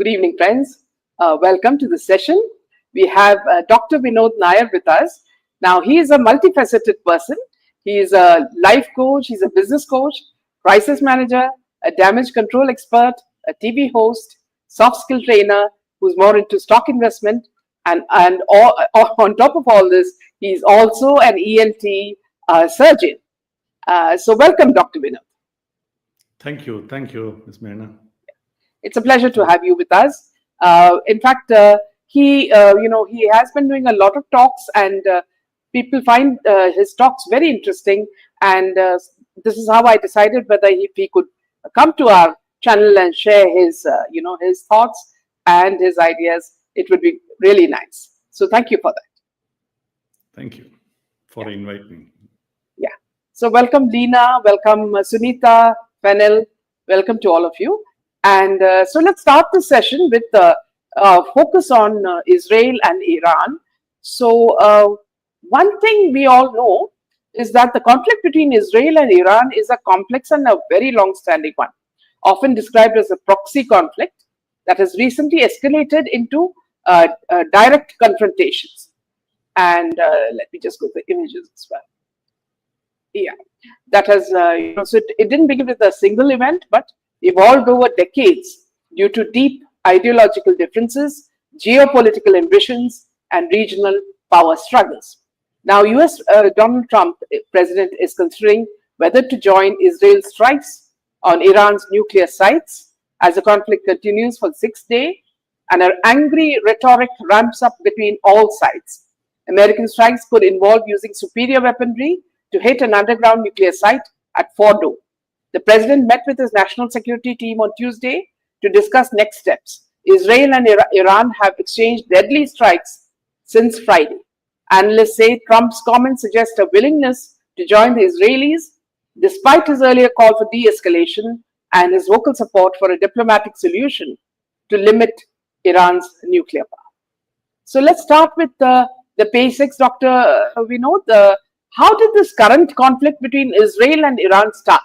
Good evening, friends. Welcome to the session. We have Dr. Vinod Nair with us. Now, he is a multifaceted person. He is a life coach, he's a business coach, crisis manager, a damage control expert, a TV host, soft skill trainer who's more into stock investment. On top of all this, he's also an ENT surgeon. So, welcome, Dr. Vinod. Thank you, Ms. Mehna. It's a pleasure to have you with us. In fact, he has been doing a lot of talks, and people find his talks very interesting. And this is how I decided whether if he could come to our channel and share his thoughts and his ideas. It would be really nice. So thank you for that. Thank you for inviting me. Yeah. So welcome, Lena. Welcome, Sunita, Fennel. Welcome to all of you. And so let's start the session with focus on Israel and Iran. So one thing we all know is that the conflict between Israel and Iran is a complex and a very long-standing one, often described as a proxy conflict that has recently escalated into direct confrontations. And let me just go to the images as well. Yeah, that has, so it didn't begin with a single event, but evolved over decades due to deep ideological differences, geopolitical ambitions, and regional power struggles. Now, US Donald Trump, president, is considering whether to join Israel's strikes on Iran's nuclear sites as the conflict continues for the sixth day, and an angry rhetoric ramps up between all sides. American strikes could involve using superior weaponry to hit an underground nuclear site at Fordo. The president met with his national security team on Tuesday to discuss next steps. Israel and Iran have exchanged deadly strikes since Friday. Analysts say Trump's comments suggest a willingness to join the Israelis, despite his earlier call for de-escalation and his vocal support for a diplomatic solution to limit Iran's nuclear power. So let's start with the basics, Dr. Vinod. How did this current conflict between Israel and Iran start?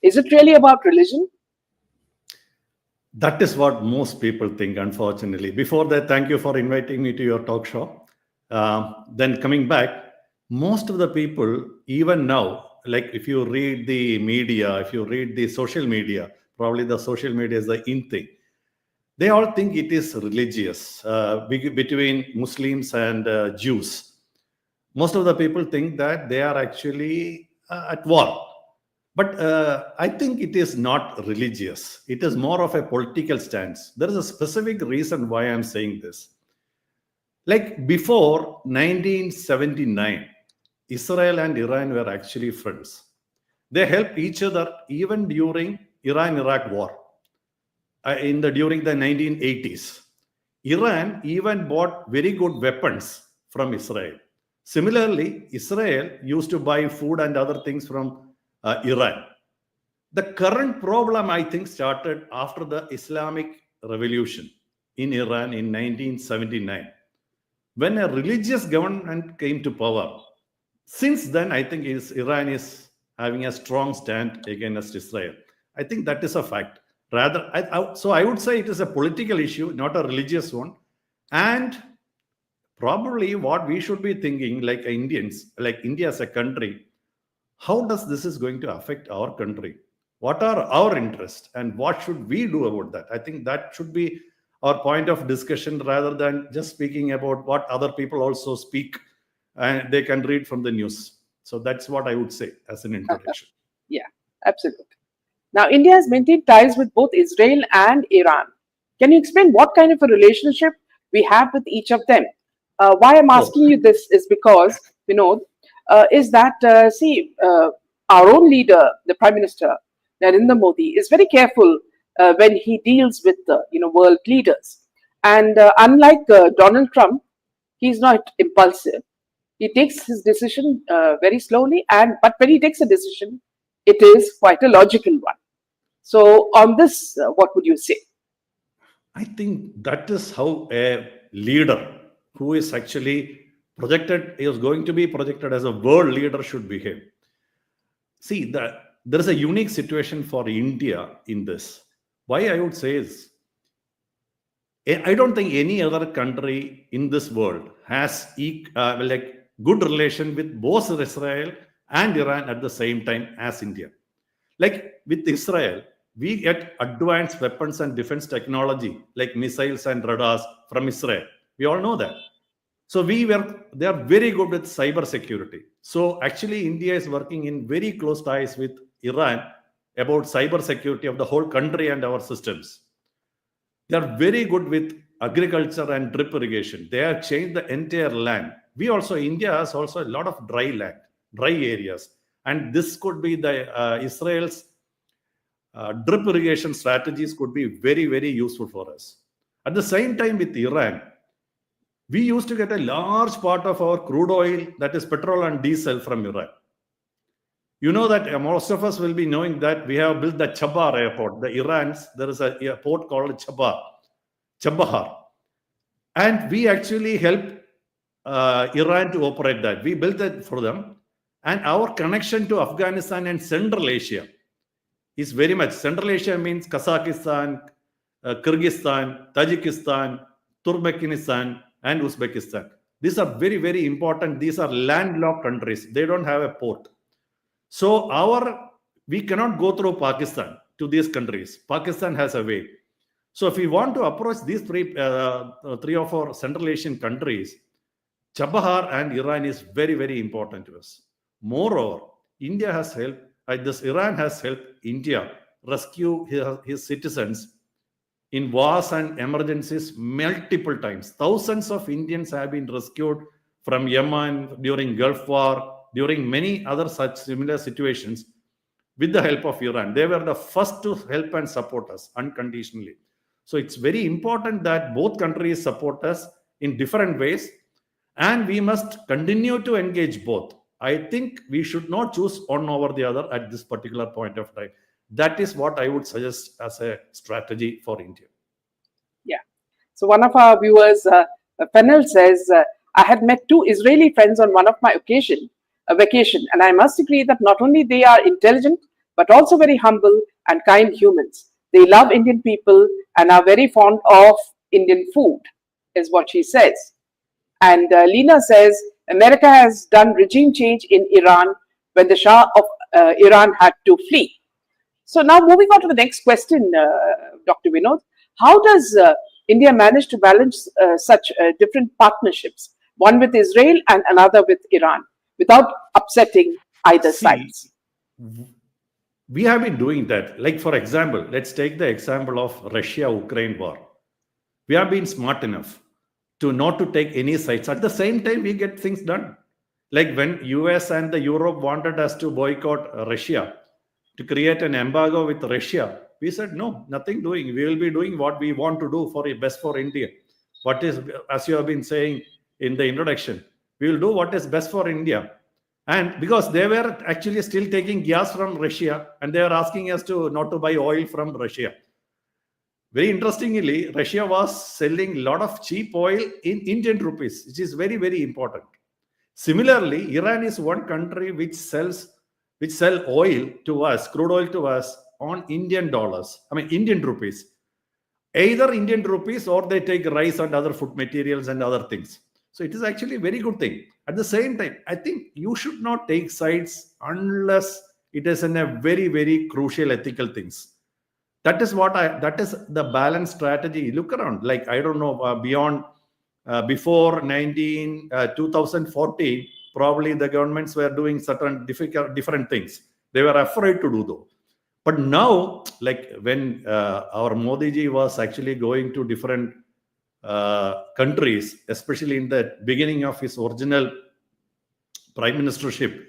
Is it really about religion? That is what most people think, unfortunately. Before that, thank you for inviting me to your talk show. Then coming back, most of the people, even now, like if you read the media, if you read the social media, probably the social media is the in thing. They all think it is religious between Muslims and Jews. Most of the people think that they are actually at war. But I think it is not religious. It is more of a political stance. There is a specific reason why I'm saying this. Like before 1979, Israel and Iran were actually friends. They helped each other even during Iran-Iraq war. During the 1980s, Iran even bought very good weapons from Israel. Similarly, Israel used to buy food and other things from Iran. The current problem, I think, started after the Islamic Revolution in Iran in 1979, when a religious government came to power. Since then, I think Iran is having a strong stand against Israel. I think that is a fact. So I would say it is a political issue, not a religious one. And probably what we should be thinking, like Indians, like India as a country, how does this is going to affect our country? What are our interests and what should we do about that? I think that should be our point of discussion rather than just speaking about what other people also speak and they can read from the news. So that's what I would say as an introduction. Yeah, absolutely. Now, India has maintained ties with both Israel and Iran. Can you explain what kind of a relationship we have with each of them? Why I'm asking you this is because, is that, our own leader, the Prime Minister, Narendra Modi, is very careful when he deals with, world leaders. And unlike Donald Trump, he's not impulsive. He takes his decision very slowly, but when he takes a decision, it is quite a logical one. So on this, what would you say? I think that is how a leader who is actually is going to be projected as a world leader should behave. See, there is a unique situation for India in this. Why I would say is, I don't think any other country in this world has like good relation with both Israel and Iran at the same time as India. Like with Israel, we get advanced weapons and defense technology like missiles and radars from Israel. We all know that. So they are very good with cyber security. So actually, India is working in very close ties with Iran about cyber security of the whole country and our systems. They are very good with agriculture and drip irrigation. They have changed the entire land. India has also a lot of dry land, dry areas. And this could be the Israel's drip irrigation strategies could be very, very useful for us. At the same time with Iran, we used to get a large part of our crude oil, that is petrol and diesel, from Iran. You know that most of us will be knowing that we have built the Chabar airport. There is a port called Chabar. And we actually helped Iran to operate that. We built that for them. And our connection to Afghanistan and Central Asia is very much. Central Asia means Kazakhstan, Kyrgyzstan, Tajikistan, Turkmenistan, and Uzbekistan. These are very, very important. These are landlocked countries. They don't have a port. So we cannot go through Pakistan to these countries. Pakistan has a way. So if we want to approach these three or four Central Asian countries, Chabahar and Iran is very, very important to us. Moreover, Iran has helped India rescue his citizens in wars and emergencies multiple times. Thousands of Indians have been rescued from Yemen during Gulf War, during many other such similar situations with the help of Iran. They were the first to help and support us unconditionally. So it's very important that both countries support us in different ways, and we must continue to engage both. I think we should not choose one over the other at this particular point of time. That is what I would suggest as a strategy for India. Yeah. So one of our viewers, Panel, says, I had met two Israeli friends on one of my vacation, and I must agree that not only they are intelligent, but also very humble and kind humans. They love Indian people and are very fond of Indian food, is what she says. And Lena says, America has done regime change in Iran when the Shah of Iran had to flee. So now moving on to the next question, Dr. Vinod, how does India manage to balance such different partnerships, one with Israel and another with Iran, without upsetting either sides? We have been doing that. Like, for example, let's take the example of Russia-Ukraine war. We have been smart enough to not to take any sides. At the same time, we get things done. Like when US and the Europe wanted us to boycott Russia, to create an embargo with Russia, we said, no, nothing doing. We will be doing what we want to do for best for India. What is, as you have been saying in the introduction, we will do what is best for India. And because they were actually still taking gas from Russia, and they were asking us to not to buy oil from Russia. Very interestingly, Russia was selling a lot of cheap oil in Indian rupees, which is very, very important. Similarly, Iran is one country which sell oil to us, crude oil to us on Indian rupees. Either Indian rupees or they take rice and other food materials and other things. So it is actually a very good thing. At the same time, I think you should not take sides unless it is in a very, very crucial ethical things. That is the balanced strategy. Look around, like, I don't know, before 2014, probably the governments were doing certain different things. They were afraid to do though. But now, like when our Modi ji was actually going to different countries, especially in the beginning of his original prime ministership,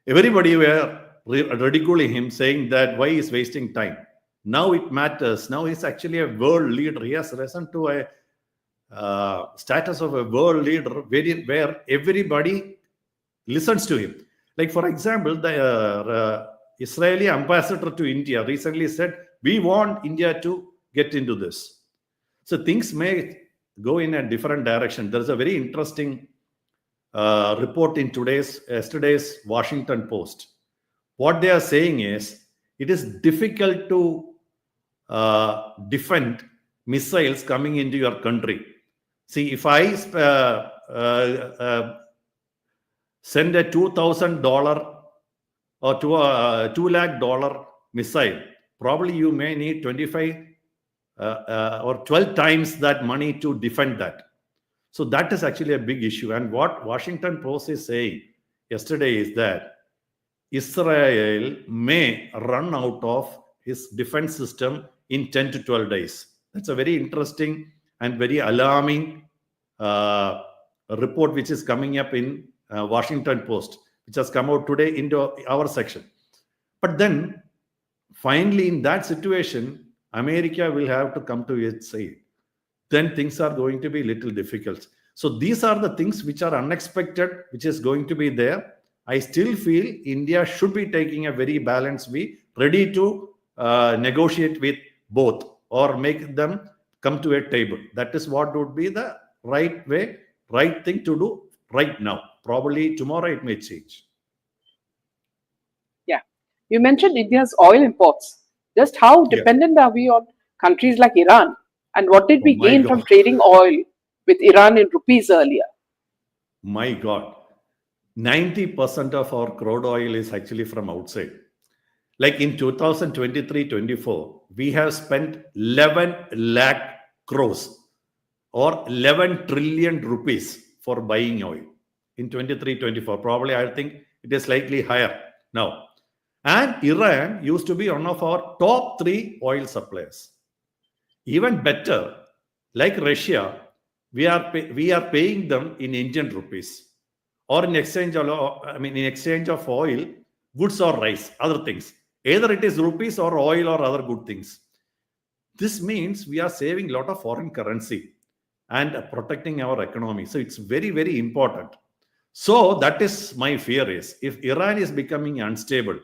everybody were ridiculing him, saying that why he's wasting time. Now it matters. Now he's actually a world leader. He has risen to a status of a world leader where everybody listens to him. Like, for example, the Israeli ambassador to India recently said, we want India to get into this. So things may go in a different direction. There's a very interesting report in yesterday's Washington Post. What they are saying is, it is difficult to defend missiles coming into your country. See, if I send a $2,000 or $2 lakh missile, probably you may need 25 or 12 times that money to defend that. So that is actually a big issue. And what Washington Post is saying yesterday is that Israel may run out of his defense system in 10 to 12 days. That's a very interesting and very alarming report which is coming up in Washington Post, which has come out today into our section. But then finally in that situation, America will have to come to its aid. Then things are going to be a little difficult. So these are the things which are unexpected, which is going to be there. I still feel India should be taking a very balanced view, ready to negotiate with both or make them come to a table. That is what would be the right way, right thing to do right now. Probably tomorrow it may change. Yeah. You mentioned India's oil imports. Just how dependent are we on countries like Iran? And what did we gain from trading oil with Iran in rupees earlier? My God. 90% of our crude oil is actually from outside. Like in 2023-24, we have spent 11 lakh crores or 11 trillion rupees for buying oil in 23-24. Probably I think it is slightly higher now. And Iran used to be one of our top 3 oil suppliers. Even better, like Russia, we are paying them in Indian rupees. Or in exchange of oil, goods or rice, other things. Either it is rupees or oil or other good things. This means we are saving a lot of foreign currency and protecting our economy. So it's very, very important. So that is my fear is, if Iran is becoming unstable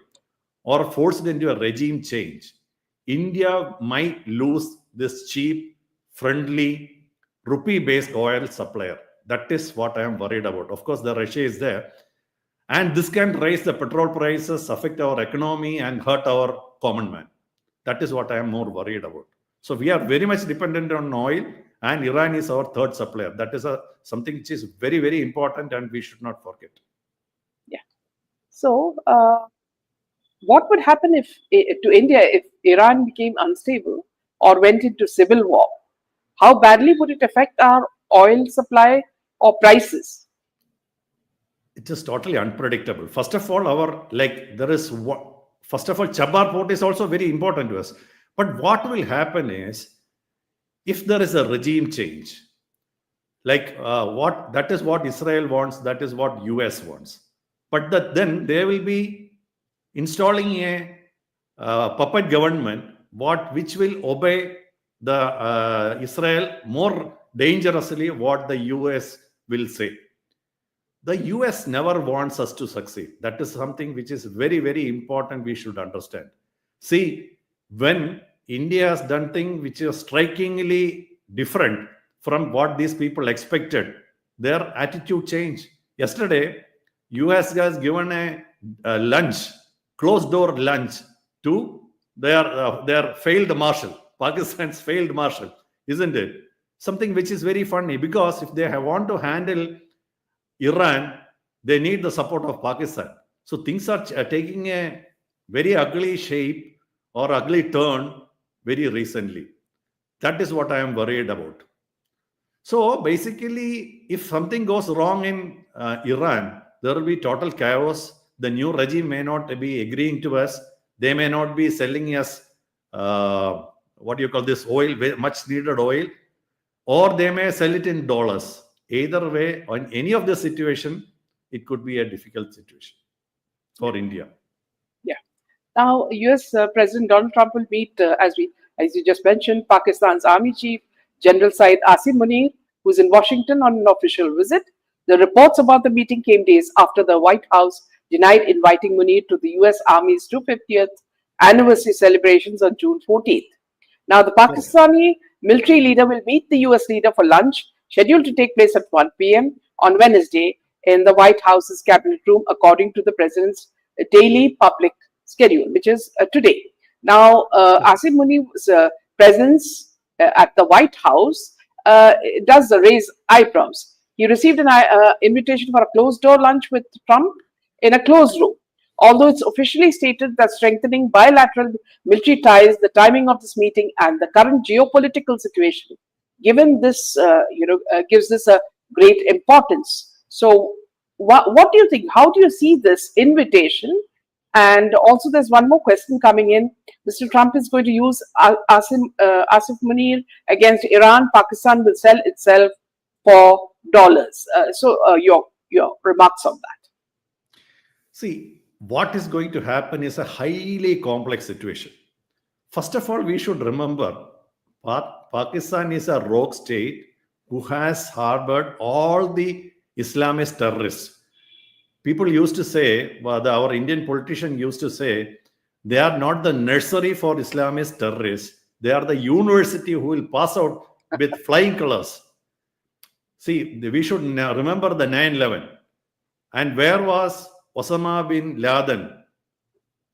or forced into a regime change, India might lose this cheap, friendly, rupee-based oil supplier. That is what I am worried about. Of course, the Russia is there. And this can raise the petrol prices, affect our economy and hurt our common man. That is what I am more worried about. So we are very much dependent on oil and Iran is our third supplier. That is something which is very, very important and we should not forget. Yeah. So what would happen to India if Iran became unstable or went into civil war? How badly would it affect our oil supply or prices? It is totally unpredictable. First of all, Chabar port is also very important to us. But what will happen is, if there is a regime change, that is what Israel wants, that is what US wants. But then they will be installing a puppet government, which will obey the Israel more dangerously what the US will say. The US never wants us to succeed. That is something which is very, very important we should understand. See, when India has done things which is strikingly different from what these people expected, their attitude changed. Yesterday, US has given a lunch, closed door lunch to their failed marshal, Pakistan's failed marshal, isn't it? Something which is very funny, because if they want to handle Iran, they need the support of Pakistan. So things are taking a very ugly shape or ugly turn very recently. That is what I am worried about. So basically, if something goes wrong in Iran, there will be total chaos. The new regime may not be agreeing to us. They may not be selling us oil, much needed oil, or they may sell it in dollars. Either way, on any of the situation, it could be a difficult situation for India. Yeah. Now, US President Donald Trump will meet, as you just mentioned, Pakistan's Army Chief, General Syed Asim Munir, who's in Washington on an official visit. The reports about the meeting came days after the White House denied inviting Munir to the US Army's 250th anniversary celebrations on June 14th. Now, the Pakistani military leader will meet the US leader for lunch, scheduled to take place at 1 p.m. on Wednesday in the White House's Cabinet Room, according to the president's daily public schedule, which is today. Now, Asim Munir's presence at the White House does raise eyebrows. He received an invitation for a closed-door lunch with Trump in a closed room. Although it's officially stated that strengthening bilateral military ties, the timing of this meeting, and the current geopolitical situation, given this, gives this a great importance. So, what do you think? How do you see this invitation? And also, there's one more question coming in. Mr. Trump is going to use Asim Munir against Iran. Pakistan will sell itself for dollars. Your remarks on that. See, what is going to happen is a highly complex situation. First of all, we should remember Pakistan is a rogue state who has harbored all the Islamist terrorists. People used to say, our Indian politician used to say, they are not the nursery for Islamist terrorists. They are the university who will pass out with flying colors. See, we should remember the 9/11. And where was Osama bin Laden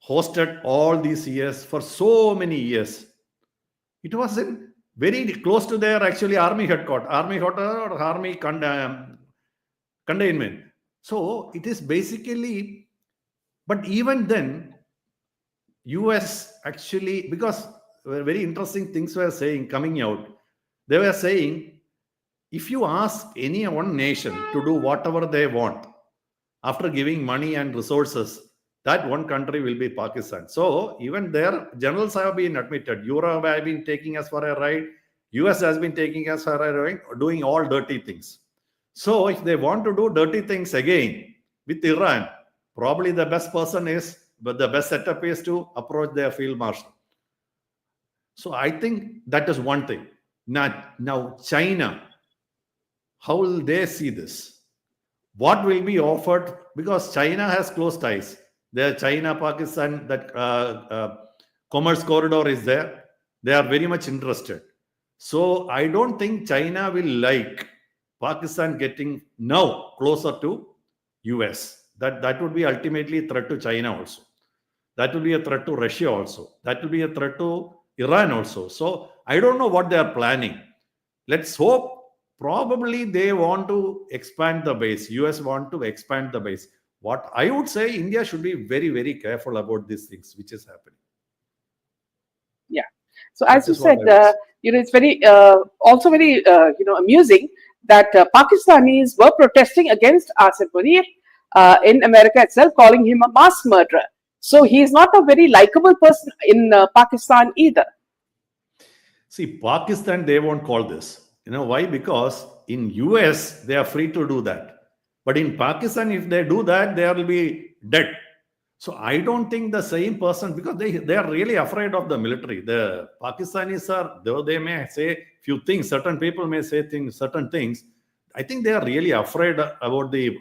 hosted all these years for so many years? It was in very close to their actually army headquarters, or army containment. So it is basically, but even then, US actually, because very interesting things were saying coming out, they were saying, if you ask any one nation to do whatever they want, after giving money and resources, that one country will be Pakistan. So even their generals have been admitted. Europe have been taking us for a ride. US has been taking us for a ride, doing all dirty things. So if they want to do dirty things again with Iran, probably the best person is, but the best setup is to approach their field marshal. So I think that is one thing. Now China, how will they see this? What will be offered? Because China has close ties. The China-Pakistan, that commerce corridor is there. They are very much interested. So I don't think China will like Pakistan getting now closer to US. That would be ultimately a threat to China also. That will be a threat to Russia also. That will be a threat to Iran also. So I don't know what they are planning. Let's hope. Probably they want to expand the base. US want to expand the base. What I would say, India should be very, very careful about these things which is happening. Yeah. So as you said, it's very also very amusing that Pakistanis were protesting against Asim Munir in America itself, calling him a mass murderer. So he is not a very likable person in Pakistan either. See, Pakistan, they won't call this. You know why? Because in US, they are free to do that. But in Pakistan, if they do that, they will be dead. So I don't think the same person, because they are really afraid of the military. The Pakistanis are, though they may say few things, certain people may say certain things, I think they are really afraid about the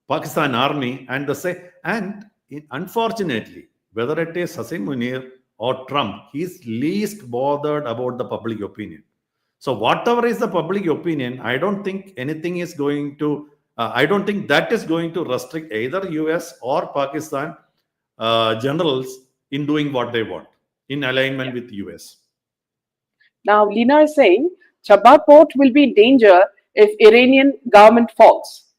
Pakistan army. And unfortunately, whether it is Asim Munir or Trump, he is least bothered about the public opinion. So whatever is the public opinion, I don't think anything is going to, I don't think that is going to restrict either US or Pakistan generals in doing what they want in alignment with US. Now, Lina is saying Chabar port will be in danger if Iranian government falls.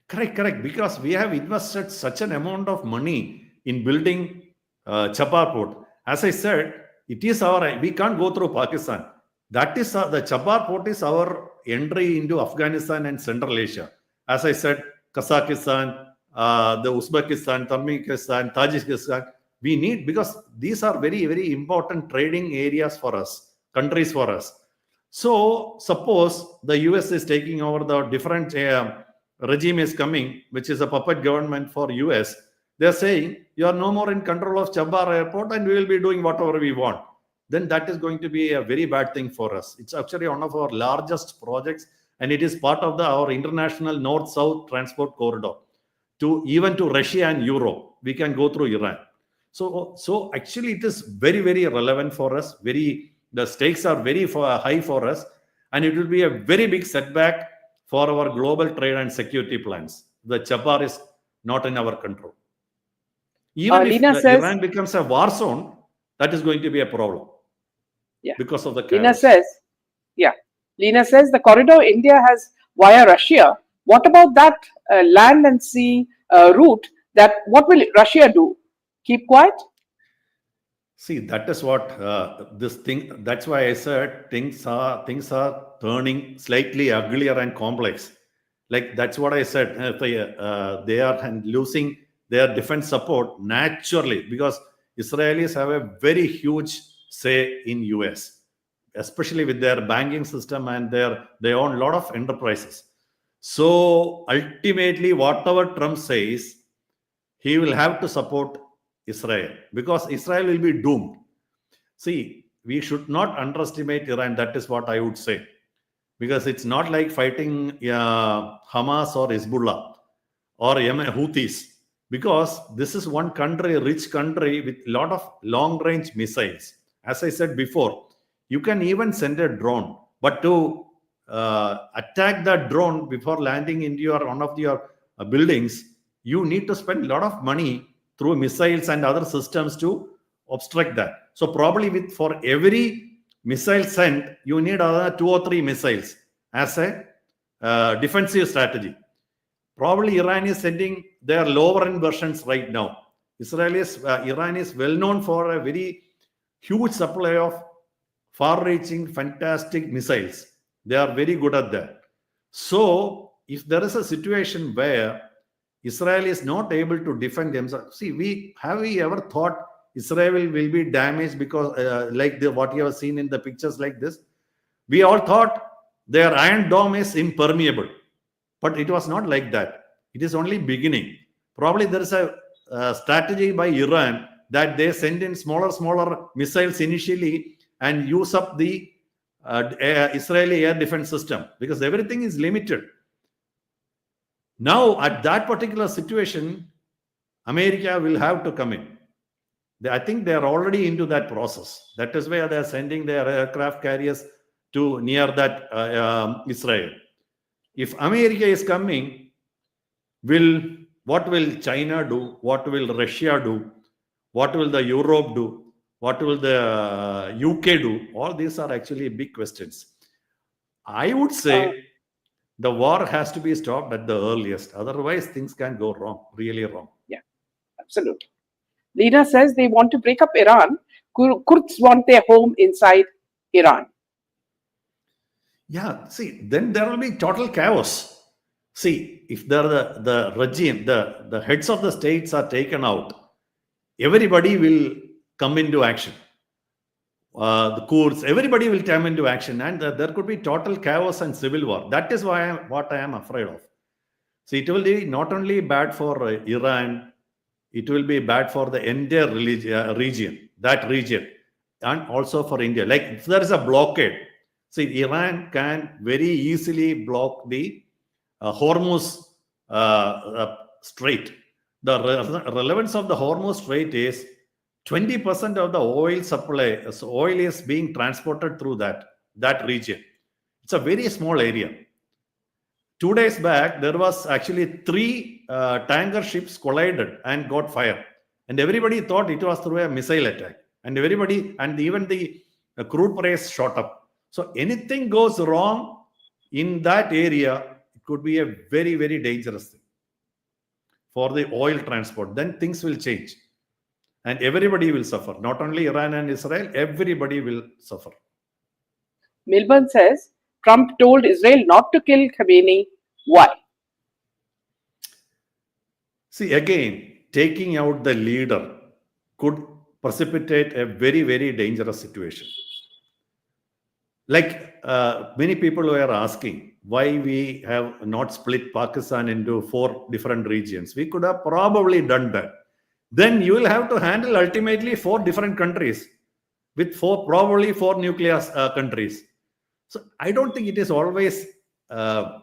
Correct. Because we have invested such an amount of money in building Chabar port. As I said, it is we can't go through Pakistan. That is the Chabar port is our entry into Afghanistan and Central Asia. As I said, Kazakhstan, the Uzbekistan, Turkmenistan, Tajikistan, we need, because these are very, very important trading areas for us, countries for us. So suppose the US is taking over, the different regime is coming, which is a puppet government for US. They're saying, you are no more in control of Chabar airport and we will be doing whatever we want. Then that is going to be a very bad thing for us. It's actually one of our largest projects, and it is part of our international north-south transport corridor. Even to Russia and Europe, we can go through Iran. So actually it is very, very relevant for us. The stakes are very high for us, and it will be a very big setback for our global trade and security plans. The Chabar is not in our control. Even if Iran becomes a war zone, that is going to be a problem Yeah. because of the Lena chaos. says, yeah. Lena says the corridor India has via Russia. What about that land and sea route? That what will Russia do? Keep quiet? See, that is what this thing. That's why I said things are turning slightly uglier and complex. Like that's what I said. They are losing their defense support naturally because Israelis have a very huge say in US, especially with their banking system and they own a lot of enterprises. So ultimately, whatever Trump says, he will have to support Israel because Israel will be doomed. See, we should not underestimate Iran. That is what I would say. Because it's not like fighting Hamas or Hezbollah or Yemen Houthis. Because this is one country, rich country with a lot of long range missiles. As I said before, you can even send a drone, but to attack that drone before landing into one of your buildings, you need to spend a lot of money through missiles and other systems to obstruct that. So probably with for every missile sent, you need another 2 or 3 missiles as a defensive strategy. Probably Iran is sending their lower end versions right now. Iran is well known for a very huge supply of far-reaching, fantastic missiles. They are very good at that. So, if there is a situation where Israel is not able to defend themselves, see, have we ever thought Israel will be damaged because, what you have seen in the pictures like this? We all thought their iron dome is impermeable, but it was not like that. It is only beginning. Probably there is a strategy by Iran that they send in smaller missiles initially and use up the Israeli air defense system because everything is limited. Now, at that particular situation, America will have to come in. I think they are already into that process. That is why they are sending their aircraft carriers to near that Israel. If America is coming, what will China do? What will Russia do? What will the Europe do? What will the UK do? All these are actually big questions. I would say the war has to be stopped at the earliest. Otherwise, things can go wrong, really wrong. Yeah, absolutely. Lena says they want to break up Iran. Kurds want their home inside Iran. Yeah, see, then there will be total chaos. See, if the regime, the heads of the states are taken out, everybody will come into action. The Kurds, everybody will come into action, and there could be total chaos and civil war. That is what I am afraid of. So it will be not only bad for Iran, it will be bad for the entire region, and also for India. Like if there is a blockade, see, Iran can very easily block the Hormuz Strait. The relevance of the Hormuz Strait is 20% of the oil supply, so oil is being transported through that region. It's a very small area. 2 days back, there was actually 3 tanker ships collided and got fire, and everybody thought it was through a missile attack, and even the crude price shot up. So anything goes wrong in that area, it could be a very, very dangerous thing for the oil transport. Then things will change, and everybody will suffer. Not only Iran and Israel, everybody will suffer. Milburn says Trump told Israel not to kill Khamenei. Why? See, again, taking out the leader could precipitate a very, very dangerous situation. Like many people were asking why we have not split Pakistan into 4 different regions. We could have probably done that. Then you will have to handle ultimately 4 different countries with probably 4 nuclear countries. So I don't think it is always, in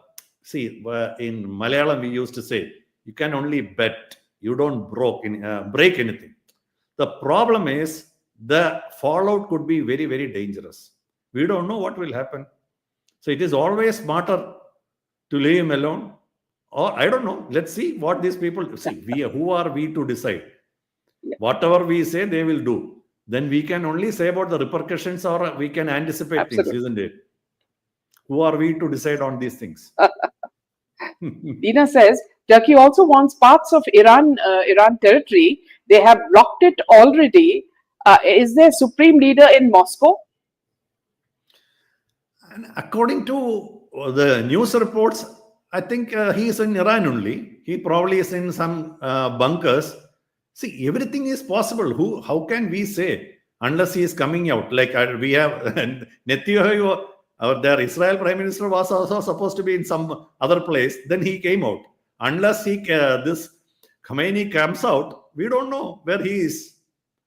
Malayalam we used to say, you can only bet, you don't break anything. The problem is the fallout could be very, very dangerous. We don't know what will happen. So it is always smarter to leave him alone. Or I don't know. Let's see what these people see. Who are we to decide? Whatever we say, they will do. then we can only say about the repercussions or we can anticipate things, Absolutely. isn't it? Who are we to decide on these things? Dina says Turkey also wants parts of Iran territory. They have blocked it already. Is there supreme leader in Moscow? And according to the news reports, I think he is in Iran only. He probably is in some bunkers. See, everything is possible. How can we say unless he is coming out? Like we have Netanyahu, their Israel Prime Minister was also supposed to be in some other place. Then he came out. Unless this Khamenei comes out, we don't know where he is.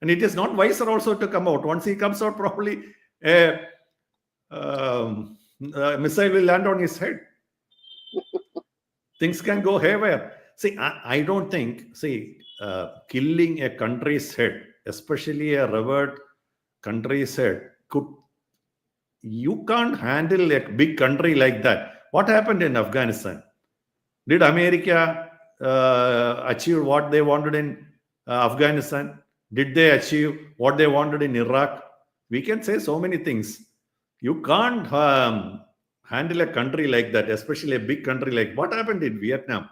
And it is not wiser also to come out. Once he comes out, probably a missile will land on his head. Things can go haywire. See, I don't think, killing a country's head, especially a revered country's head, you can't handle a big country like that. What happened in Afghanistan? Did America achieve what they wanted in Afghanistan? Did they achieve what they wanted in Iraq? We can say so many things. You can't handle a country like that, especially a big country like what happened in Vietnam.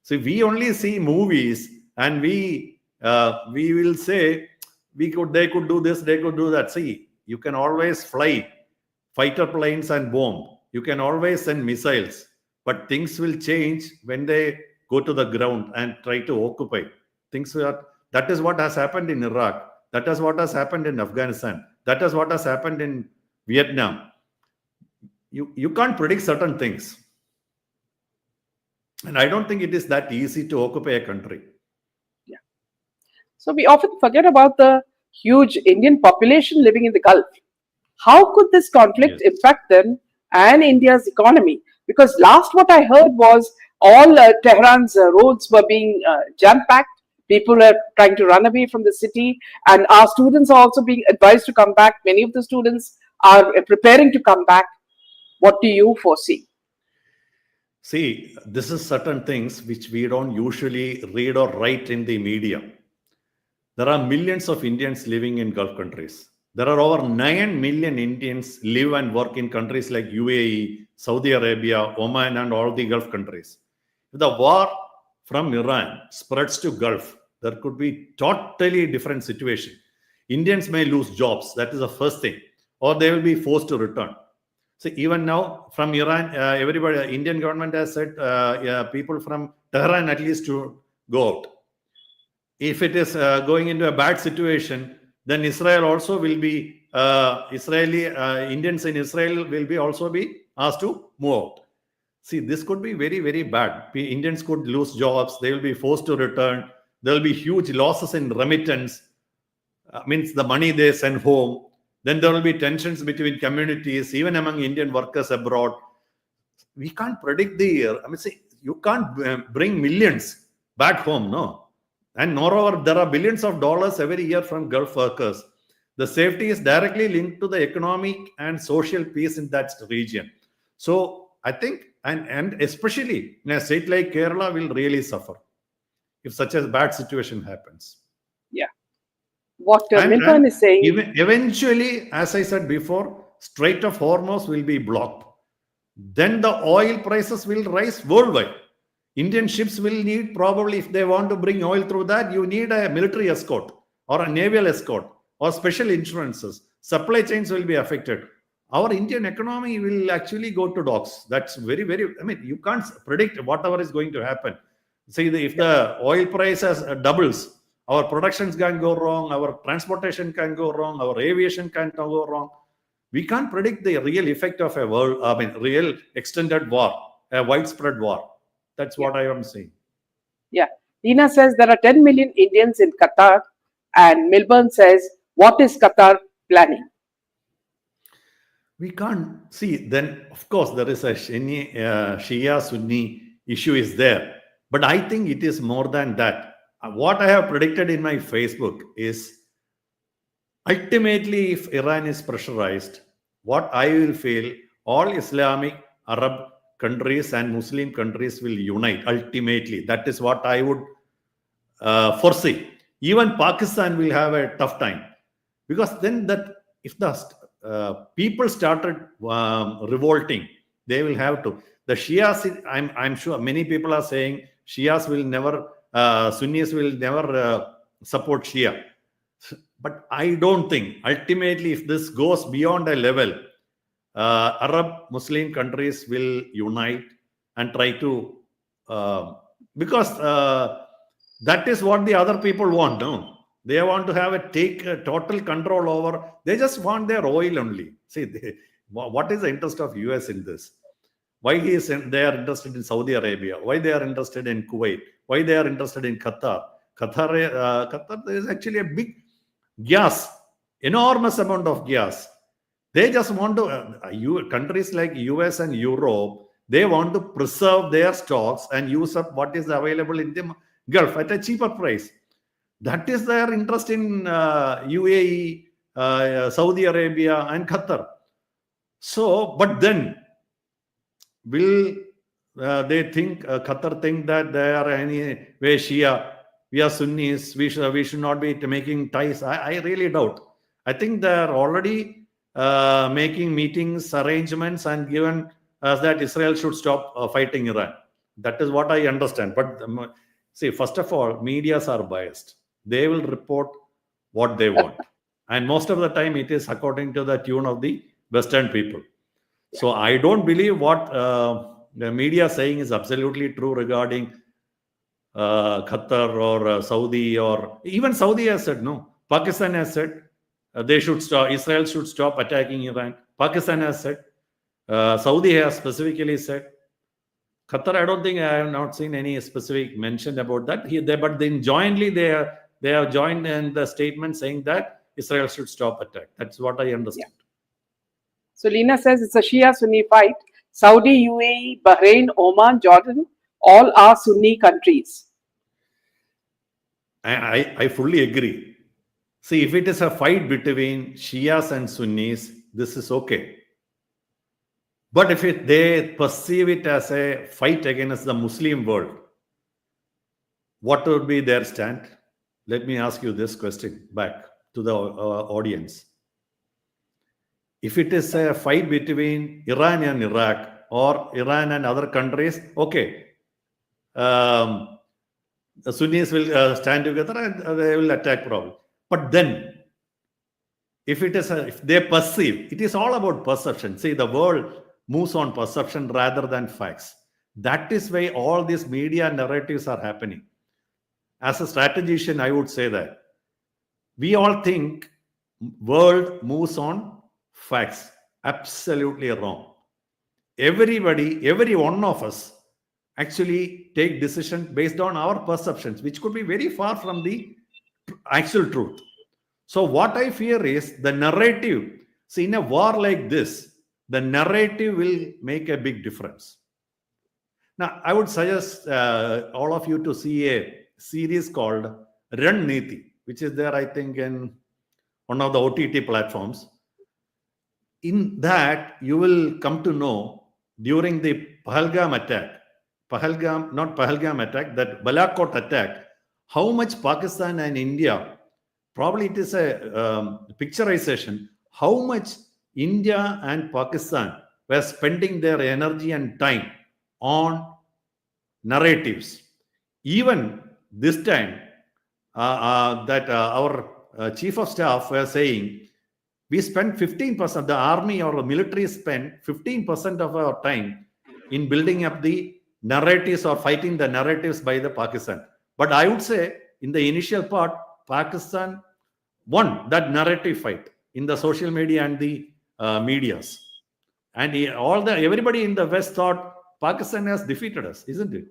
So we only see movies and we will say they could do this, they could do that. See, you can always fly fighter planes and bomb. You can always send missiles, but things will change when they go to the ground and try to occupy. That is what has happened in Iraq. That is what has happened in Afghanistan. That is what has happened in Vietnam. You can't predict certain things. And I don't think it is that easy to occupy a country. Yeah. So we often forget about the huge Indian population living in the Gulf. How could this conflict impact them and India's economy? Because last what I heard was all Tehran's roads were being jam-packed. People are trying to run away from the city, and our students are also being advised to come back. Many of the students are preparing to come back. What do you foresee? See, this is certain things which we don't usually read or write in the media. There are millions of Indians living in Gulf countries. There are over 9 million Indians live and work in countries like UAE, Saudi Arabia, Oman, and all the Gulf countries. If the war from Iran spreads to Gulf, there could be totally different situation. Indians may lose jobs. That is the first thing. Or they will be forced to return. So even now from Iran, everybody, Indian government has said people from Tehran at least to go out. If it is going into a bad situation, then Israel also will be, Indians in Israel will be also be asked to move out. See, this could be very, very bad. Indians could lose jobs. They will be forced to return. There will be huge losses in remittance, means the money they send home. Then there will be tensions between communities, even among Indian workers abroad. We can't predict the year. You can't bring millions back home, no. And moreover, there are billions of dollars every year from Gulf workers. The safety is directly linked to the economic and social peace in that region. So I think, and especially in a state like Kerala will really suffer if such a bad situation happens. Yeah. What Milton is saying. Eventually, as I said before, Strait of Hormuz will be blocked. Then the oil prices will rise worldwide. Indian ships will need, probably if they want to bring oil through that, you need a military escort or a naval escort or special insurances. Supply chains will be affected. Our Indian economy will actually go to dogs. That's very, very, you can't predict whatever is going to happen. See, if the oil price doubles, our productions can go wrong, our transportation can go wrong, our aviation can go wrong. We can't predict the real effect of a real extended war, a widespread war. That's what I am saying. Yeah. Dina says there are 10 million Indians in Qatar, and Milburn says, what is Qatar planning? We can't see. Then, of course, there is a Shia Sunni issue is there. But I think it is more than that. What I have predicted in my Facebook is ultimately, if Iran is pressurized, what I will feel, all Islamic, Arab countries and Muslim countries will unite ultimately. That is what I would foresee. Even Pakistan will have a tough time Because then that if the people started revolting, they will have to. The Shias, I'm sure many people are saying Shias will never, Sunnis will never support Shia. But I don't think ultimately, if this goes beyond a level, Arab Muslim countries will unite and try to, because that is what the other people want. No, they want to have take total control over. They just want their oil only. See, what is the interest of US in this? Why they are interested in Saudi Arabia? Why they are interested in Kuwait? Why they are interested in Qatar? Qatar is actually a big gas, enormous amount of gas. They just want to, countries like US and Europe, they want to preserve their stocks and use up what is available in the Gulf at a cheaper price. That is their interest in UAE, Saudi Arabia, and Qatar. So, but then will they think, Qatar think that they are any way Shia, we are Sunnis, we should not be making ties? I really doubt. I think they are already making meetings, arrangements, and given that Israel should stop fighting Iran. That is what I understand. But see, first of all, medias are biased. They will report what they want. And most of the time, it is according to the tune of the Western people. So I don't believe what the media is saying is absolutely true regarding Qatar or Saudi, or even Saudi has said no. Pakistan has said they should stop. Israel should stop attacking Iran. Pakistan has said. Saudi has specifically said. Qatar, I don't think I have not seen any specific mention about that. But then jointly they have joined in the statement saying that Israel should stop attack. That's what I understand. Yeah. So Lina says it's a Shia Sunni fight. Saudi, UAE, Bahrain, Oman, Jordan, all are Sunni countries. I fully agree. See, if it is a fight between Shias and Sunnis, this is okay. But if they perceive it as a fight against the Muslim world, what would be their stand? Let me ask you this question back to the audience. If it is a fight between Iran and Iraq, or Iran and other countries, okay. The Sunnis will stand together and they will attack probably. But then, if they perceive, it is all about perception. See, the world moves on perception rather than facts. That is why all these media narratives are happening. As a strategician, I would say that we all think world moves on facts. Absolutely wrong. Everybody, every one of us actually take decisions based on our perceptions, which could be very far from the actual truth. So what I fear is the narrative. See, in a war like this, the narrative will make a big difference. Now, I would suggest all of you to see a series called Ran Niti, which is there, I think, in one of the OTT platforms. In that, you will come to know during the Pahalgam attack, that Balakot attack, how much Pakistan and India, probably it is a picturization, how much India and Pakistan were spending their energy and time on narratives. Even this time, that our chief of staff were saying, we spend 15%, the army or the military spend 15% of our time in building up the narratives or fighting the narratives by the Pakistan. But I would say in the initial part, Pakistan won that narrative fight in the social media and the medias. And everybody in the West thought Pakistan has defeated us, isn't it?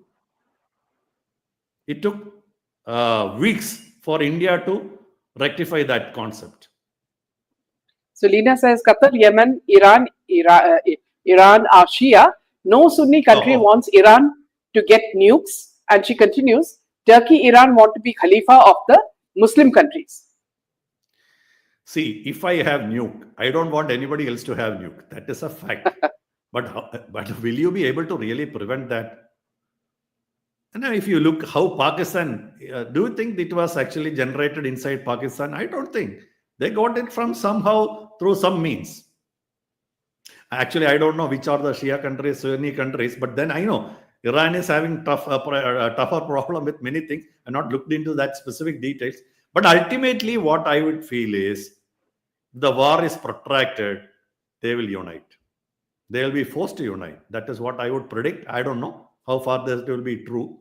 It took weeks for India to rectify that concept. So Lina says Qatar, Yemen, Iran are Shia. No Sunni country wants Iran to get nukes. And she continues, Turkey, Iran want to be Khalifa of the Muslim countries. See, if I have nuke, I don't want anybody else to have nuke. That is a fact. But will you be able to really prevent that? And if you look how Pakistan, do you think it was actually generated inside Pakistan? I don't think. They got it from somehow through some means. Actually, I don't know which are the Shia countries, Sunni countries, but then I know Iran is having tougher problem with many things. I'm not looked into that specific details. But ultimately, what I would feel is the war is protracted, they will unite. They will be forced to unite. That is what I would predict. I don't know how far this will be true.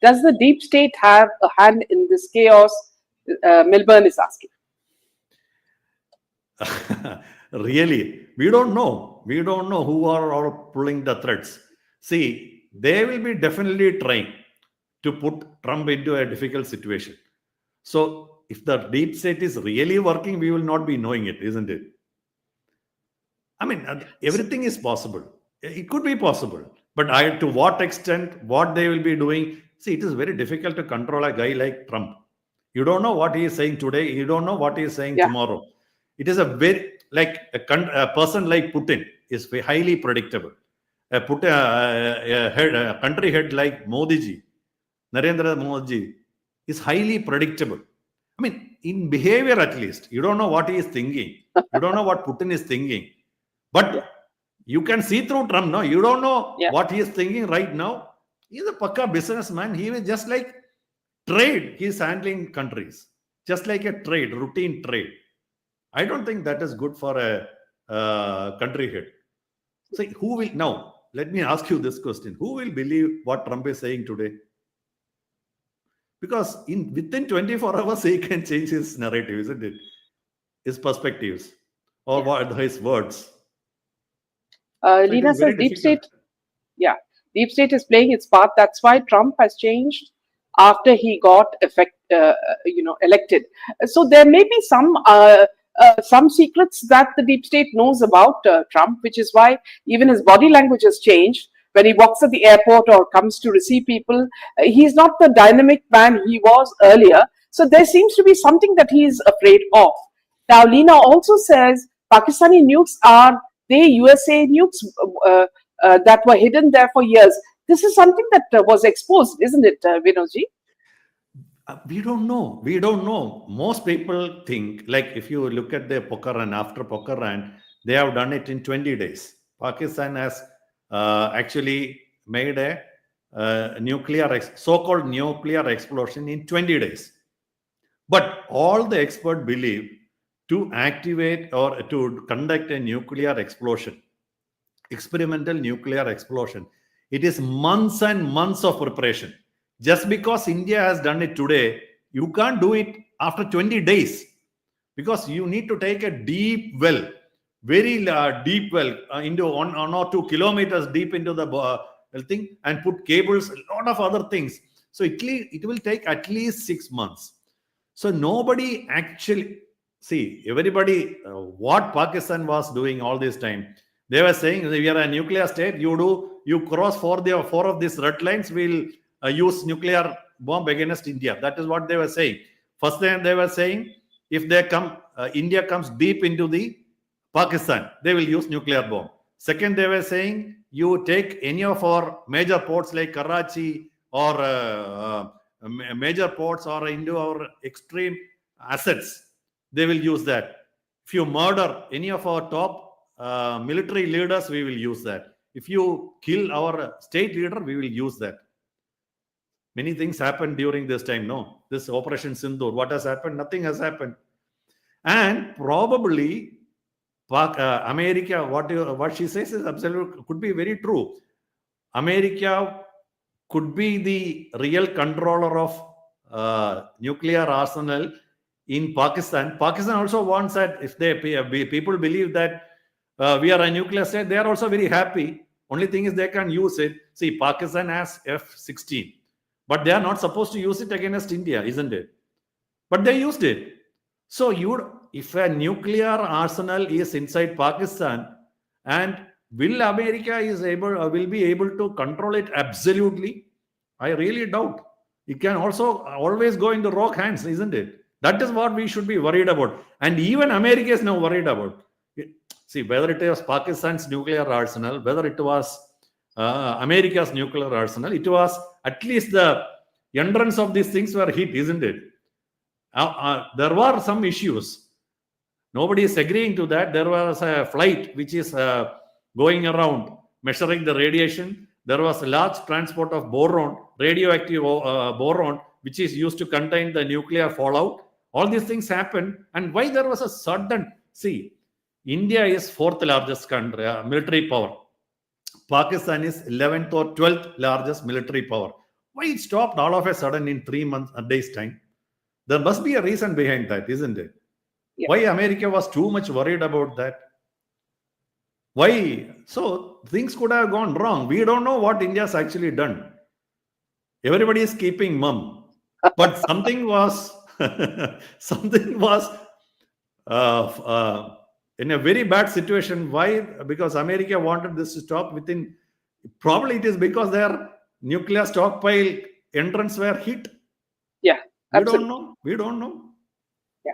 Does the deep state have a hand in this chaos? Milburn is asking. Really, we don't know. We don't know who are all pulling the threads. See, they will be definitely trying to put Trump into a difficult situation. So, if the deep state is really working, we will not be knowing it, isn't it? I mean, everything is possible. It could be possible. But to what extent, what they will be doing, see, it is very difficult to control a guy like Trump. You don't know what he is saying today. You don't know what he is saying Yeah. tomorrow. It is a very, like a person like Putin is highly predictable. A country head like Modi ji, Narendra Modi is highly predictable. I mean, in behavior at least, you don't know what he is thinking. You don't know what Putin is thinking. But you can see through Trump, no? You don't know what he is thinking right now. He's a pakka businessman. He is just like trade. He is handling countries. Just like a trade, routine trade. I don't think that is good for a country head. So who will, now, let me ask you this question. Who will believe what Trump is saying today? Because within 24 hours, he can change his narrative, isn't it? His perspectives or his words. Lina says deep state. Yeah, deep state is playing its part. That's why Trump has changed after he got elected. So there may be some secrets that the deep state knows about Trump, which is why even his body language has changed. When he walks at the airport or comes to receive people, he's not the dynamic man he was earlier. So there seems to be something that he is afraid of. Now, Lina also says Pakistani nukes are they USA nukes that were hidden there for years. This is something that was exposed, isn't it, Vinodji? We don't know. We don't know. Most people think, like if you look at the Pokhran, after Pokhran, they have done it in 20 days. Pakistan has actually made a so-called nuclear explosion in 20 days. But all the experts believe to activate or to conduct a nuclear explosion, experimental nuclear explosion, it is months and months of preparation. Just because India has done it today, you can't do it after 20 days because you need to take a deep well, very deep well into 1 or 2 kilometers deep into the thing and put cables, a lot of other things. So it will take at least 6 months. So nobody actually, see, everybody, what Pakistan was doing all this time, they were saying, we are a nuclear state, you cross four of these red lines, we'll use nuclear bomb against India. That is what they were saying. First thing they were saying, if they come, India comes deep into the Pakistan, they will use nuclear bomb. Second, they were saying, you take any of our major ports like Karachi or major ports or into our extreme assets, they will use that. If you murder any of our top military leaders, we will use that. If you kill our state leader, we will use that. Many things happened during this time. No, this Operation Sindoor, what has happened? Nothing has happened. And probably America, what she says is absolute, could be very true. America could be the real controller of nuclear arsenal in Pakistan. Pakistan also wants that. If people believe that we are a nuclear state, they are also very happy. Only thing is they can use it. See, Pakistan has F-16, but they are not supposed to use it against India, isn't it? But they used it. So if a nuclear arsenal is inside Pakistan, and will America will be able to control it absolutely? I really doubt. It can also always go into wrong hands, isn't it? That is what we should be worried about. And even America is now worried about. See, whether it was Pakistan's nuclear arsenal, whether it was America's nuclear arsenal, it was at least the entrance of these things were hit, isn't it? There were some issues. Nobody is agreeing to that. There was a flight which is going around measuring the radiation. There was a large transport of boron, radioactive boron, which is used to contain the nuclear fallout. All these things happened. And why there was a sudden, see, India is fourth largest country, military power. Pakistan is 11th or 12th largest military power. Why it stopped all of a sudden in 3 months, a day's time? There must be a reason behind that, isn't it? Yeah. Why America was too much worried about that? Why? So things could have gone wrong. We don't know what India's actually done. Everybody is keeping mum, but something was something was in a very bad situation. Why? Because America wanted this to stop within. Probably it is because their nuclear stockpile entrance were hit. Yeah, We absolutely. don't know. We don't know. Yeah.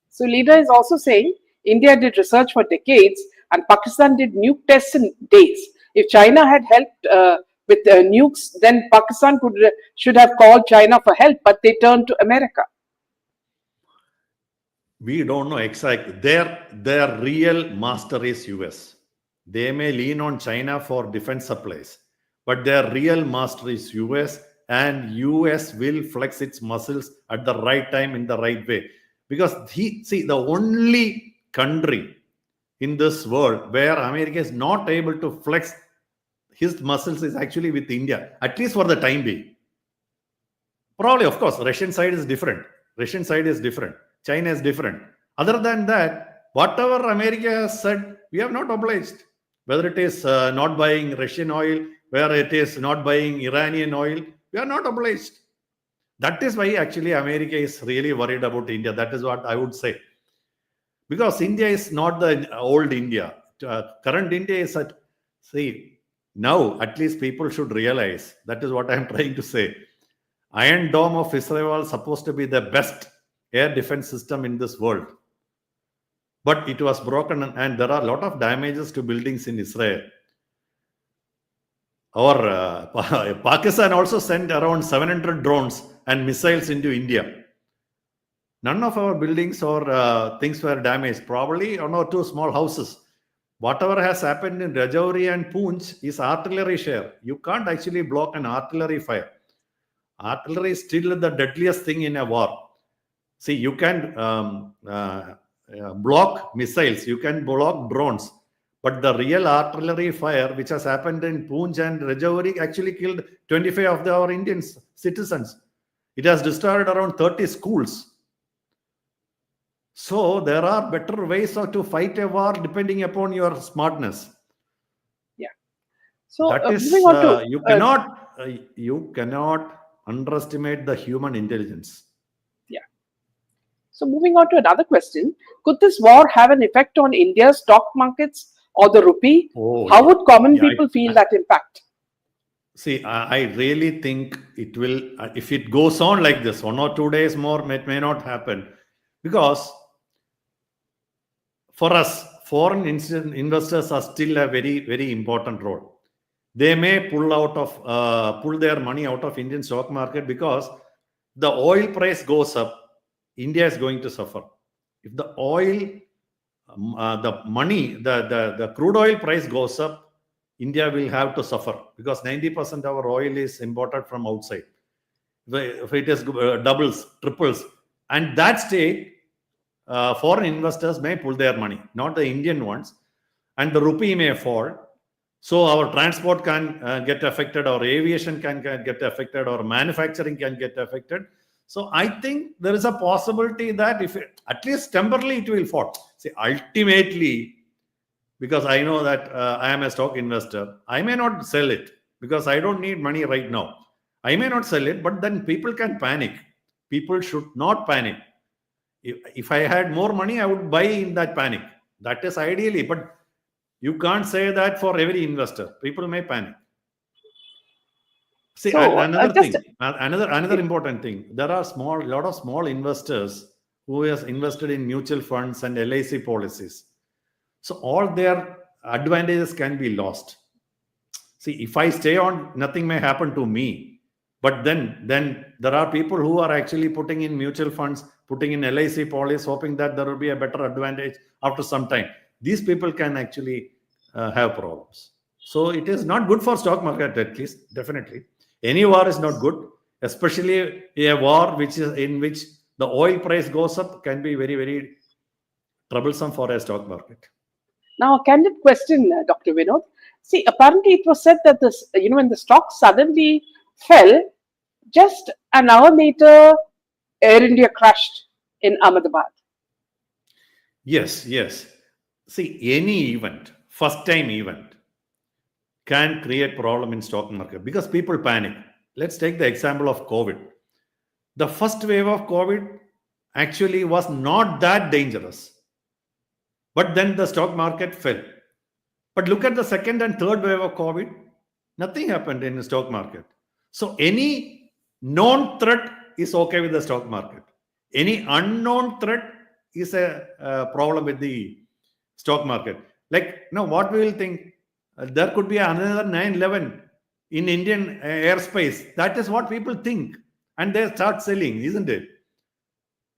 So leader is also saying India did research for decades and Pakistan did nuke tests in days. If China had helped with nukes, then Pakistan should have called China for help, but they turned to America. We don't know exactly. Their real master is US. They may lean on China for defense supplies, but their real master is US, and US will flex its muscles at the right time in the right way. Because the only country in this world where America is not able to flex his muscles is actually with India, at least for the time being. Probably, of course, Russian side is different. Russian side is different. China is different. Other than that, whatever America has said, we have not obliged. Whether it is not buying Russian oil, whether it is not buying Iranian oil, we are not obliged. That is why actually America is really worried about India. That is what I would say. Because India is not the old India. Current India is at, see, now at least people should realize, that is what I am trying to say. Iron Dome of Israel was supposed to be the best air defense system in this world. But it was broken, and there are a lot of damages to buildings in Israel. Our Pakistan also sent around 700 drones and missiles into India. None of our buildings or things were damaged. Probably one or two small houses. Whatever has happened in Rajouri and Poonch is artillery share. You can't actually block an artillery fire. Artillery is still the deadliest thing in a war. See, you can block missiles, you can block drones, but the real artillery fire, which has happened in Poonch and Rajouri, actually killed 25 of our Indian citizens. It has destroyed around 30 schools. So there are better ways to fight a war depending upon your smartness. Yeah. So that is, moving on to you cannot underestimate the human intelligence. Yeah. So moving on to another question, could this war have an effect on India's stock markets or the rupee? How would common people feel that impact? See, I really think it will, if it goes on like this, 1 or 2 days more, it may not happen. Because for us, foreign investors are still a very, very important role. They may pull their money out of Indian stock market, because the oil price goes up, India is going to suffer. If the oil, the crude oil price goes up, India will have to suffer, because 90% of our oil is imported from outside. If it is doubles, triples, and that state, foreign investors may pull their money, not the Indian ones, and the rupee may fall. So our transport can get affected, or aviation can get affected, or manufacturing can get affected. So I think there is a possibility that if at least temporarily it will fall. See, ultimately, because I know that I am a stock investor, I may not sell it because I don't need money right now. I may not sell it, but then people can panic. People should not panic. If I had more money, I would buy in that panic. That is ideally, but you can't say that for every investor. People may panic. See, So, another important thing. There are a lot of small investors who has invested in mutual funds and LIC policies. So all their advantages can be lost. See, if I stay on, nothing may happen to me. But then there are people who are actually putting in mutual funds, putting in LIC policies, hoping that there will be a better advantage after some time. These people can actually have problems. So it is not good for stock market, at least, definitely. Any war is not good, especially a war which is in which the oil price goes up can be very, very troublesome for a stock market. Now, a candid question, Dr. Vinod. See, apparently it was said that this, when the stock suddenly fell, just an hour later, Air India crashed in Ahmedabad. Yes, yes. See, any event, first time event, can create problem in stock market because people panic. Let's take the example of COVID. The first wave of COVID actually was not that dangerous, but then the stock market fell. But look at the second and third wave of COVID, nothing happened in the stock market. So any known threat is okay with the stock market. Any unknown threat is a problem with the stock market. Like, what we will think, there could be another 9/11 in Indian airspace. That is what people think. And they start selling, isn't it?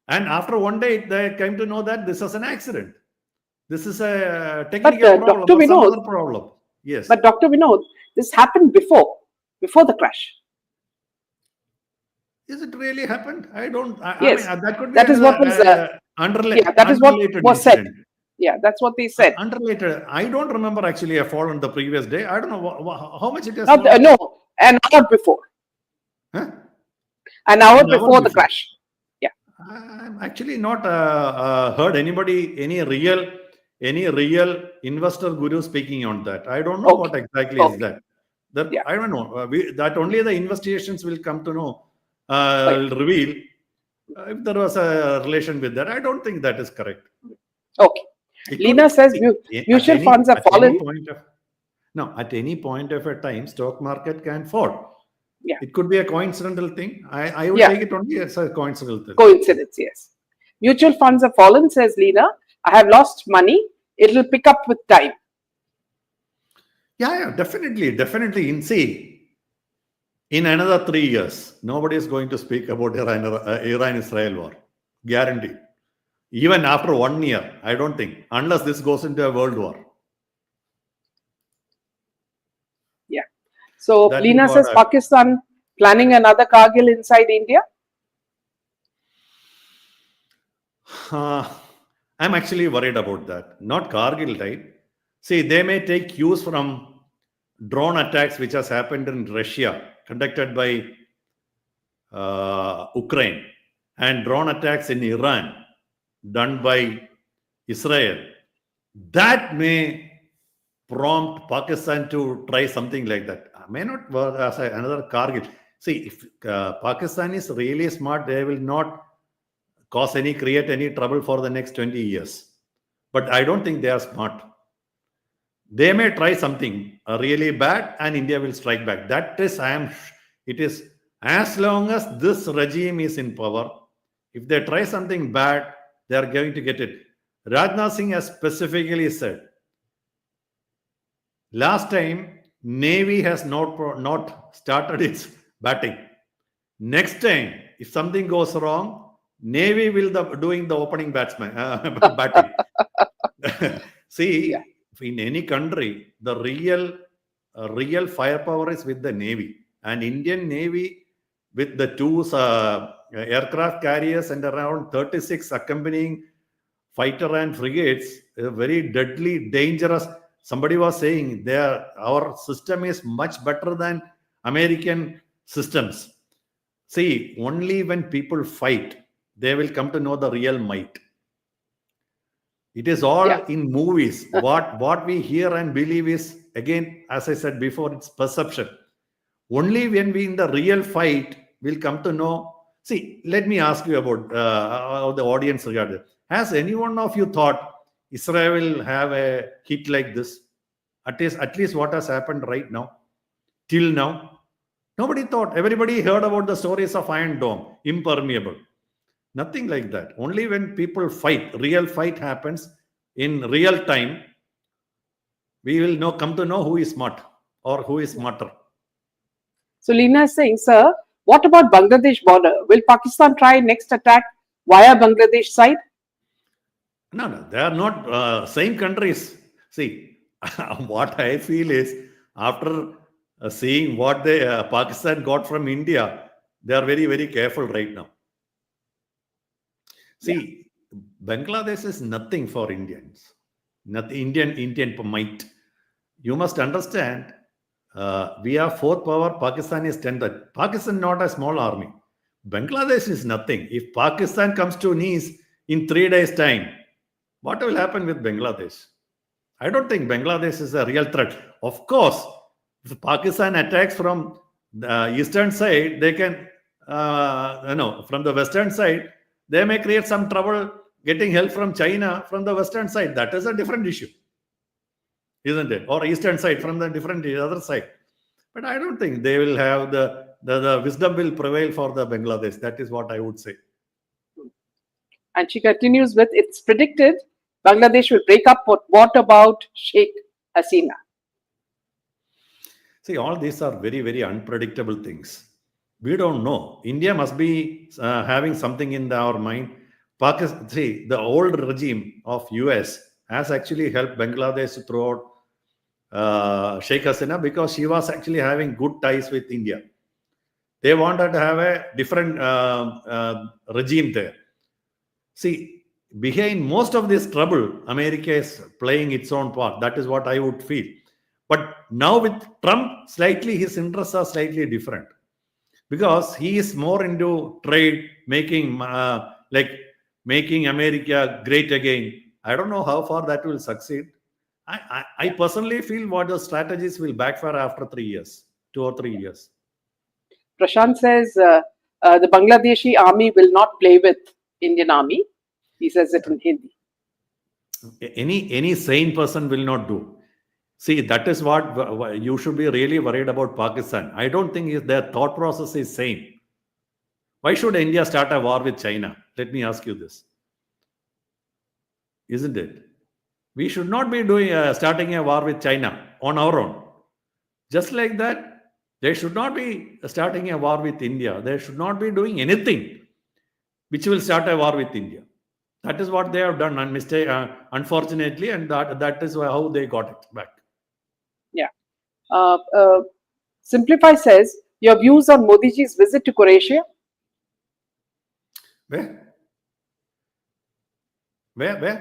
And after one day, they came to know that this is an accident. This is a technical problem Dr. or some Vinod, other problem. Yes. but Dr. Vinod, this happened before the crash. Is it really happened? I don't. Yes, I mean, that could be that is what was. That is what unrelated was said. incident. Yeah, that's what they said. Unrelated. I don't remember actually a fall on the previous day. I don't know how much it has. No, an hour before. Huh? An hour before the crash. Yeah. I'm actually not heard anybody, any real investor guru speaking on that. I don't know what exactly is that. I don't know. That only the investigations will come to know, reveal if there was a relation with that. I don't think that is correct. Okay. Lina says mutual funds are fallen. At any point of a time, stock market can fall. Yeah. It could be a coincidental thing. I would take it only as a coincidental thing. Coincidence, yes. Mutual funds have fallen, says Lina. I have lost money. It'll pick up with time. Yeah, definitely. In another 3 years, nobody is going to speak about Iran-Israel war. Guaranteed. Even after 1 year, I don't think, unless this goes into a world war. Yeah. So Lina says Pakistan planning another Kargil inside India. I'm actually worried about that. Not Kargil type. See, they may take cues from drone attacks which has happened in Russia, conducted by Ukraine, and drone attacks in Iran, done by Israel. That may prompt Pakistan to try something like that. May not work as another Kargil. See, if Pakistan is really smart, they will not create any trouble for the next 20 years. But I don't think they are smart. They may try something really bad and India will strike back. It is as long as this regime is in power, if they try something bad, they are going to get it. Rajnath Singh has specifically said, last time, Navy has not started its batting. Next time, if something goes wrong, Navy will doing the opening batting. See, in any country, the real firepower is with the Navy, and Indian Navy with the two aircraft carriers and around 36 accompanying fighter and frigates, very deadly, dangerous. Somebody was saying our system is much better than American systems. See, only when people fight, they will come to know the real might. It is all in movies. What we hear and believe is, again, as I said before, it's perception. Only when we in the real fight will come to know. See, let me ask you about the audience regarding. Has any one of you thought Israel will have a hit like this? At least what has happened right now, till now, nobody thought. Everybody heard about the stories of Iron Dome, impermeable. Nothing like that. Only when people fight, real fight happens in real time, we will come to know who is smart or who is smarter. So Lina is saying, sir, What about Bangladesh border? Will Pakistan try next attack via Bangladesh side? No, they are not same countries. See, what I feel is after seeing what they Pakistan got from India, they are very, very careful right now. Yeah. See, Bangladesh is nothing for Indians. Nothing Indian might. You must understand. We are fourth power. Pakistan is 10th. Pakistan not a small army. Bangladesh is nothing. If Pakistan comes to knees in 3 days' time, what will happen with Bangladesh? I don't think Bangladesh is a real threat. Of course, if Pakistan attacks from the eastern side, they can, from the western side, they may create some trouble getting help from China from the western side. That is a different issue, isn't it? Or eastern side from the different other side. But I don't think they will have the wisdom will prevail for the Bangladesh. That is what I would say. And she continues with, it's predicted Bangladesh will break up. What about Sheikh Hasina? See, all these are very, very unpredictable things. We don't know. India must be having something in our mind. Pakistan, see, the old regime of US has actually helped Bangladesh throughout Sheikh Hasina because she was actually having good ties with India. They wanted to have a different regime there. See, behind most of this trouble, America is playing its own part. That is what I would feel. But now with Trump, slightly his interests are slightly different because he is more into trade, making making America great again. I don't know how far that will succeed. I personally feel what the strategies will backfire after 3 years, 2 or 3 years. Prashant says the Bangladeshi army will not play with Indian army. He says it in Hindi. Any sane person will not do. See, that is what you should be really worried about Pakistan. I don't think their thought process is sane. Why should India start a war with China? Let me ask you this. Isn't it? We should not be doing starting a war with China on our own. Just like that, they should not be starting a war with India. They should not be doing anything which will start a war with India. That is what they have done, unfortunately, and that is how they got it back. Yeah. Simplify says, your views on Modi ji's visit to Croatia? Where?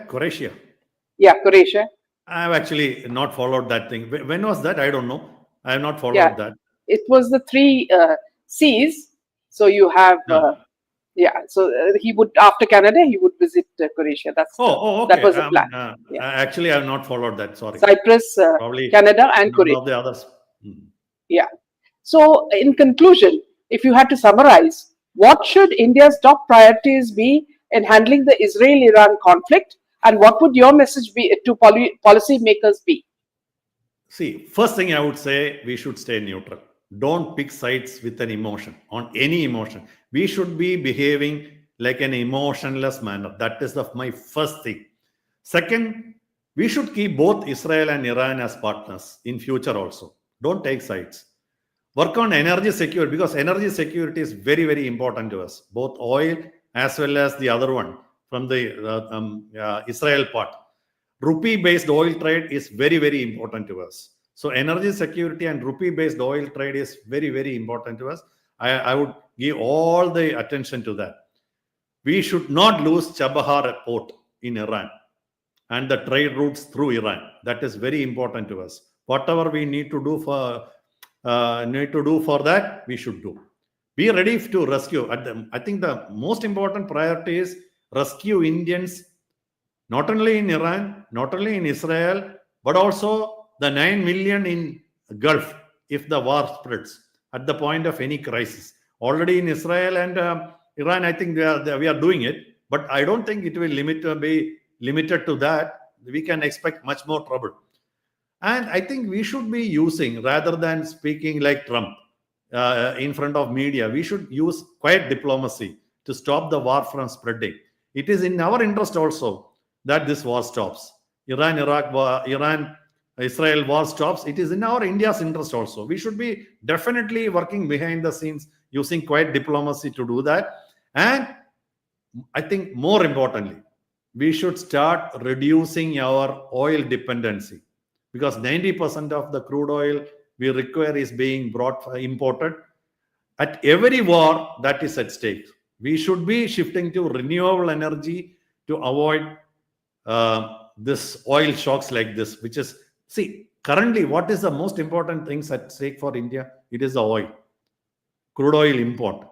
Croatia. Yeah, Croatia. I have actually not followed that thing. When was that? I don't know. I have not followed that. It was the three C's. So you have, so he would, after Canada, he would visit Croatia. Okay. That was the plan. Actually, I have not followed that. Sorry. Cyprus, probably Canada, and Croatia. Of the others. Yeah. So, in conclusion, if you had to summarize, what should India's top priorities be in handling the Israel-Iran conflict, and what would your message be to policymakers be? See, first thing I would say, we should stay neutral. Don't pick sides with an emotion, on any emotion. We should be behaving like an emotionless manner. That is my first thing. Second, we should keep both Israel and Iran as partners in future also. Don't take sides. Work on energy security because energy security is very, very important to us. Both oil as well as the other one from the Israel part. Rupee-based oil trade is very, very important to us. So energy security and rupee-based oil trade is very, very important to us. I would give all the attention to that. We should not lose Chabar port in Iran and the trade routes through Iran. That is very important to us. Whatever we need to do for that, we should do. Be ready to rescue. I think the most important priority is rescue Indians, not only in Iran, not only in Israel, but also the 9 million in Gulf if the war spreads at the point of any crisis. Already in Israel and Iran, I think we are doing it, but I don't think it will be limited to that. We can expect much more trouble. And I think we should be using, rather than speaking like Trump in front of media, we should use quiet diplomacy to stop the war from spreading. It is in our interest also that this war stops. Iran Israel war stops, it is in our India's interest also. We should be definitely working behind the scenes using quiet diplomacy to do that. And I think more importantly, we should start reducing our oil dependency, because 90% of the crude oil we require is being imported. At every war that is at stake, we should be shifting to renewable energy to avoid this oil shocks like this, which is, see, currently what is the most important things at stake for India? It is the oil, crude oil import.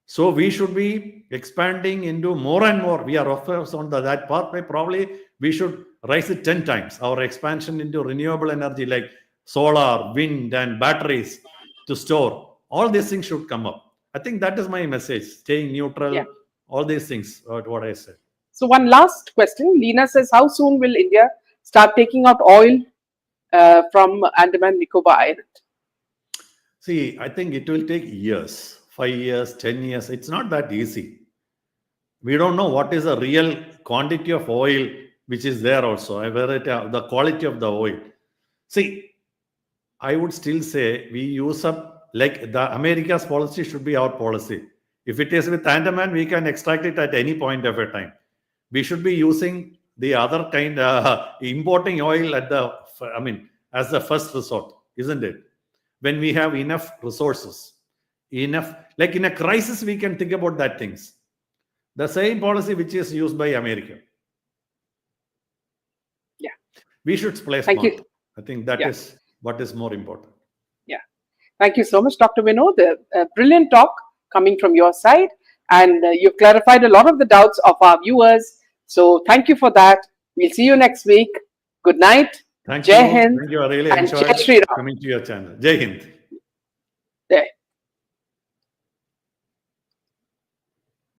So we should be expanding into more and more. We are of course on that pathway. Probably we should rise it 10 times. Our expansion into renewable energy like solar, wind, and batteries to store. All these things should come up. I think that is my message. Staying neutral, Yeah. all these things, what I said. So one last question. Lina says, how soon will India start taking out oil from Andaman Nicobar Island? See, I think it will take years, 5 years, 10 years. It's not that easy. We don't know what is the real quantity of oil which is there also, the quality of the oil. See, I would still say we use up, like the America's policy should be our policy. If it is with Andaman, we can extract it at any point of a time. We should be using the other kind, importing oil as the first resort, isn't it? When we have enough resources, like in a crisis, we can think about that things. The same policy which is used by America. Yeah. We should play Thank smart. you. I think that is what is more important. Yeah. Thank you so much, Dr. Vinod. A brilliant talk coming from your side. And you've clarified a lot of the doubts of our viewers. So thank you for that. We'll see you next week. Good night. Thank Jai you. Hind. Thank you. I really and enjoyed Jai Shri Ram. coming to your channel. Jai Hind.